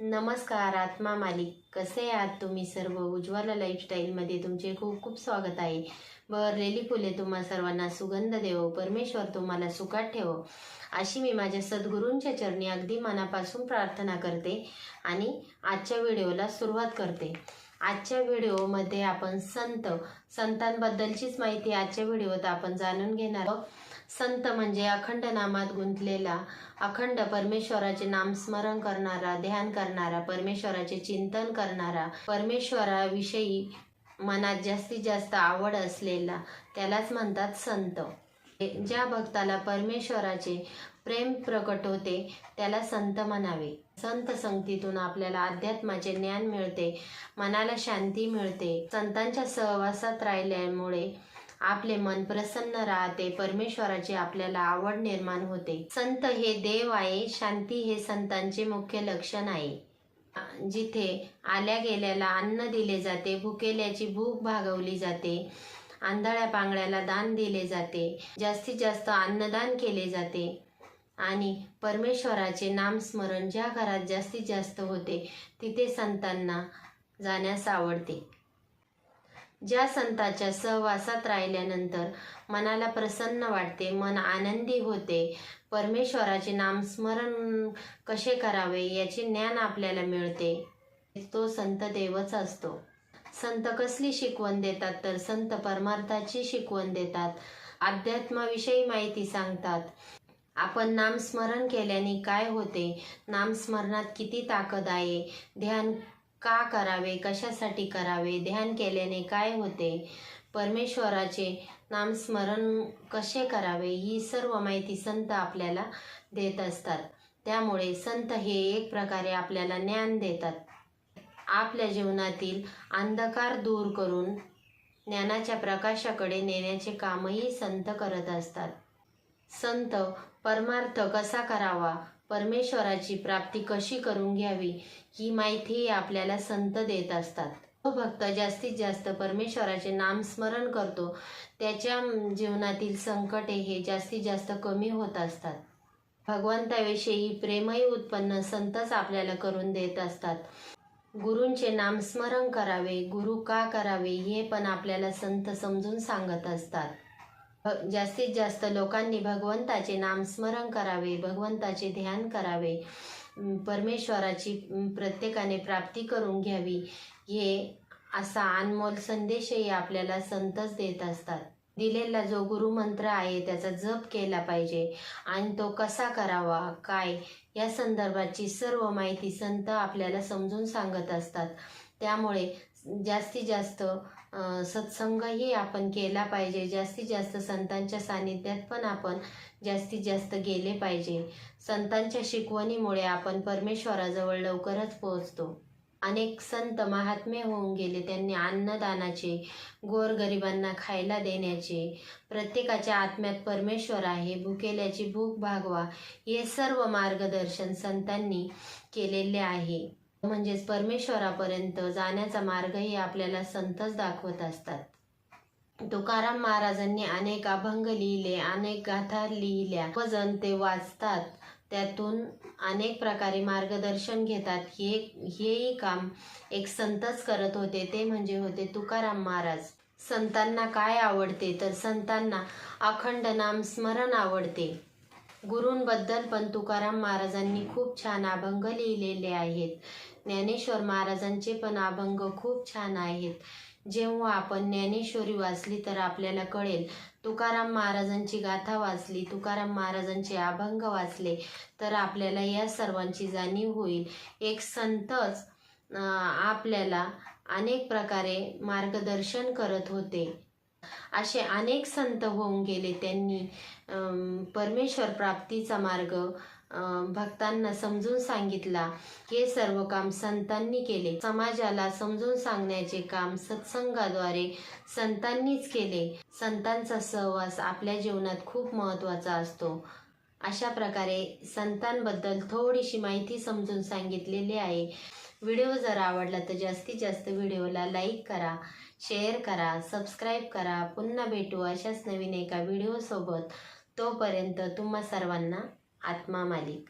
नमस्कार आत्मा मालिक, कसे आहात तुम्ही सर्व? उज्ज्वला लाईफस्टाईलमध्ये तुमचे खूप खूप स्वागत आहे. बहरलेली फुले तुम्हा सर्वांना सुगंध देवो, परमेश्वर तुम्हाला सुखात ठेवो, अशी मी माझ्या सद्गुरूंच्या चरणी अगदी मनापासून प्रार्थना करते आणि आजच्या व्हिडिओला सुरुवात करते. आजच्या व्हिडिओमध्ये आपण संतांबद्दलचीच माहिती आजच्या व्हिडिओत आपण जाणून घेणार आहोत. संत म्हणजे अखंड नामात गुंतलेला, अखंड परमेश्वराचे नामस्मरण करणारा, ध्यान करणारा, परमेश्वराचे चिंतन करणारा, परमेश्वराविषयी मनात जास्तीत जास्त आवड असलेला, त्यालाच म्हणतात संत. ज्या भक्ताला परमेश्वराचे प्रेम प्रकट होते त्याला संत म्हणावे. संत संगतीतून आपल्याला अध्यात्माचे ज्ञान मिळते, मनाला शांती मिळते. संतांच्या सहवासात राहिल्यामुळे आपले मन प्रसन्न राहते, परमेश्वराची आपल्याला आवड निर्माण होते. संत हे देव आहे, शांती हे संतांचे मुख्य लक्षण आहे. जिथे आल्या गेल्याला अन्न दिले जाते, भुकेल्याची भूक भागवली जाते, आंधळ्या पांगळ्याला दान दिले जाते, जास्तीत जास्त अन्नदान केले जाते आणि परमेश्वराचे नामस्मरण ज्या घरात जास्तीत जास्त होते तिथे संतांना जाण्यास आवडते. ज्या संतांच्या सहवासात राहिल्यानंतर मनाला प्रसन्न वाटते, मन आनंदी होते, परमेश्वराचे नामस्मरण कसे करावे याचे ज्ञान आपल्याला मिळते, तो संत देवच असतो. संत कसली शिकवण देतात तर संत परमार्थाची शिकवण देतात, अध्यात्माविषयी माहिती सांगतात. आपण नामस्मरण केल्याने काय होते, नामस्मरणात किती ताकद आहे, ध्यान का करावे, कशासाठी करावे, ध्यान केल्याने काय होते, परमेश्वराचे नामस्मरण कसे करावे, ही सर्व माहिती संत आपल्याला देत असतात. त्यामुळे संत हे एक प्रकारे आपल्याला ज्ञान देतात. आपल्या जीवनातील अंधकार दूर करून ज्ञानाच्या प्रकाशाकडे नेण्याचे कामही संत करत असतात. संत परमार्थ कसा करावा, परमेश्वराची प्राप्ती कशी करून घ्यावी, ही माहिती आपल्याला संत देत असतात. जो भक्त जास्तीत जास्त परमेश्वराचे नामस्मरण करतो त्याच्या जीवनातील संकटे हे जास्तीत जास्त कमी होत असतात. भगवंताविषयी प्रेमही उत्पन्न संतच आपल्याला करून देत असतात. गुरूंचे नामस्मरण करावे, गुरु का करावे हे पण आपल्याला संत समजून सांगत असतात. जास्तीत जास्त लोकांनी भगवंताचे नामस्मरण करावे, भगवंताचे ध्यान करावे, परमेश्वराची प्रत्येकाने प्राप्ती करून घ्यावी, हे असा अनमोल संदेशही आपल्याला संतच देत असतात. दिलेला जो गुरुमंत्र आहे त्याचा जप केला पाहिजे आणि तो कसा करावा, काय, या संदर्भाची सर्व माहिती संत आपल्याला समजून सांगत असतात. त्यामुळे जास्तीत जास्त सत्संगही आपण केला पाहिजे, जास्तीत जास्त संतांच्या सानिध्यात पण आपण जास्तीत जास्त गेले पाहिजे. संतांच्या शिकवणीमुळे आपण परमेश्वराजवळ लवकरच पोहोचतो. अनेक संत महात्मे होऊन गेले, त्यांनी अन्नदानाचे, गोरगरिबांना खायला देण्याचे, प्रत्येकाच्या आत्म्यात परमेश्वर आहे, भुकेल्याची भूक भागवा, हे सर्व मार्गदर्शन संतांनी केलेले आहे. म्हणजेच परमेश्वरापर्यंत जाण्याचा मार्गही आपल्याला संतच दाखवत असतात. तुकाराम महाराजांनी अनेक अभंग लिहिले, अनेक गाथा लिहिल्या, जण ते वाचतात, त्यातून अनेक प्रकारे मार्गदर्शन घेतात. हेही काम एक संतच करत होते, ते म्हणजे होते तुकाराम महाराज. संतांना काय आवडते तर संतांना अखंड नामस्मरण आवडते. गुरूंबद्दल पण तुकाराम महाराजांनी खूप छान अभंग लिहिलेले आहेत. ज्ञानेश्वर महाराजांचे पण अभंग खूप छान आहेत. जेव्हा आपण ज्ञानेश्वरी वाचली तर आपल्याला कळेल, तुकाराम महाराजांची गाथा वाचली, तुकाराम महाराजांचे अभंग वाचले तर आपल्याला या सर्वांची जाणीव होईल. एक संतच आपल्याला अनेक प्रकारे मार्गदर्शन करत होते. असे अनेक संत होऊन गेले, त्यांनी परमेश्वर प्राप्तीचा मार्ग भक्तांना समजून सांगितला. हे सर्व काम संतांनी केले. समाजाला समजून सांगण्याचे काम सत्संगाद्वारे संतांनीच केले. संतांचा सहवास आपल्या जीवनात खूप महत्त्वाचा असतो. अशा प्रकारे संतांबद्दल थोडीशी माहिती समजून सांगितलेली आहे. व्हिडिओ जर आवडला तर जास्तीत जास्त व्हिडिओला लाईक करा, शेअर करा, सबस्क्राईब करा. पुन्हा भेटू अशाच नवीन एका व्हिडिओसोबत. तोपर्यंत तुम्हा सर्वांना आत्मा मालिक.